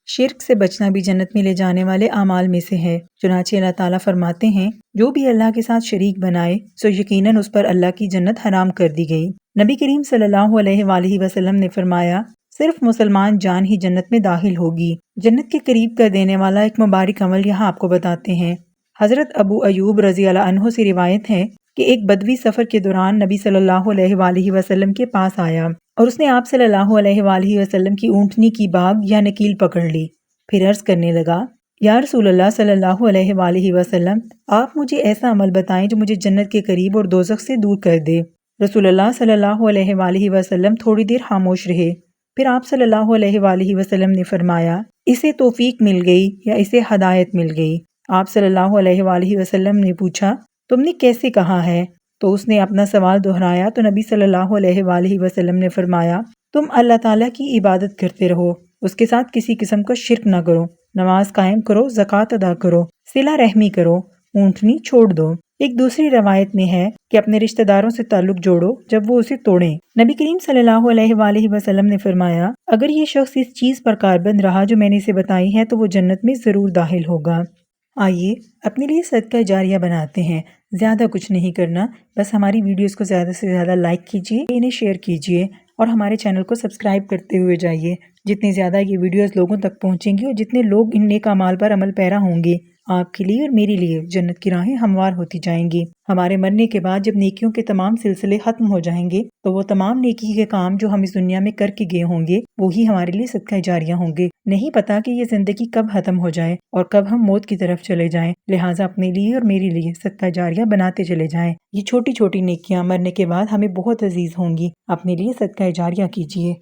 شرک سے بچنا بھی جنت میں لے جانے والے اعمال میں سے ہے۔ چنانچہ اللہ تعالیٰ فرماتے ہیں، جو بھی اللہ کے ساتھ شریک بنائے سو یقیناً اس پر اللہ کی جنت حرام کر دی گئی۔ نبی کریم صلی اللہ علیہ وآلہ وسلم نے فرمایا، صرف مسلمان جان ہی جنت میں داخل ہوگی۔ جنت کے قریب کر دینے والا ایک مبارک عمل یہاں آپ کو بتاتے ہیں۔ حضرت ابو ایوب رضی اللہ عنہ سے روایت ہے کہ ایک بدوی سفر کے دوران نبی صلی اللہ علیہ وآلہ وسلم کے پاس آیا اور اس نے آپ صلی اللہ علیہ وآلہ وسلم کی اونٹنی کی باگ یا نکیل پکڑ لی۔ پھر عرض کرنے لگا، یا رسول اللہ صلی اللہ علیہ وآلہ وسلم، آپ مجھے ایسا عمل بتائیں جو مجھے جنت کے قریب اور دوزخ سے دور کر دے۔ رسول اللہ صلی اللہ علیہ وآلہ وسلم تھوڑی دیر خاموش رہے، پھر آپ صلی اللہ علیہ وآلہ وسلم نے فرمایا، اسے توفیق مل گئی یا اسے ہدایت مل گئی۔ آپ صلی اللہ علیہ وآلہ وسلم نے پوچھا، تم نے کیسے کہا ہے؟ تو اس نے اپنا سوال دہرایا تو نبی صلی اللہ علیہ وآلہ وسلم نے فرمایا، تم اللہ تعالیٰ کی عبادت کرتے رہو، اس کے ساتھ کسی قسم کا شرک نہ کرو، نماز قائم کرو، زکوٰۃ ادا کرو، صلہ رحمی کرو، اونٹنی چھوڑ دو۔ ایک دوسری روایت میں ہے کہ اپنے رشتہ داروں سے تعلق جوڑو جب وہ اسے توڑیں۔ نبی کریم صلی اللہ علیہ وآلہ وسلم نے فرمایا، اگر یہ شخص اس چیز پر کاربند رہا جو میں نے اسے بتائی ہے تو وہ جنت میں ضرور داخل ہوگا۔ آئیے اپنے لیے صدقہ جاریہ بناتے ہیں۔ زیادہ کچھ نہیں کرنا، بس ہماری ویڈیوز کو زیادہ سے زیادہ لائک کیجیے، انہیں شیئر کیجیے اور ہمارے چینل کو سبسکرائب کرتے ہوئے جائیے۔ جتنے زیادہ یہ ویڈیوز لوگوں تک پہنچیں گی اور جتنے لوگ ان نیک اعمال پر عمل پیرا ہوں گے، آپ کے لیے اور میرے لیے جنت کی راہیں ہموار ہوتی جائیں گی۔ ہمارے مرنے کے بعد جب نیکیوں کے تمام سلسلے ختم ہو جائیں گے تو وہ تمام نیکی کے کام جو ہم اس دنیا میں کر کے گئے ہوں گے وہی ہمارے لیے صدقہ جاریہ ہوں گے۔ نہیں پتا کہ یہ زندگی کب ختم ہو جائے اور کب ہم موت کی طرف چلے جائیں، لہٰذا اپنے لیے اور میرے لیے صدقہ جاریہ بناتے چلے جائیں۔ یہ چھوٹی چھوٹی نیکیاں مرنے کے بعد ہمیں بہت عزیز ہوں گی۔ اپنے لیے صدقہ جاریہ کیجیے۔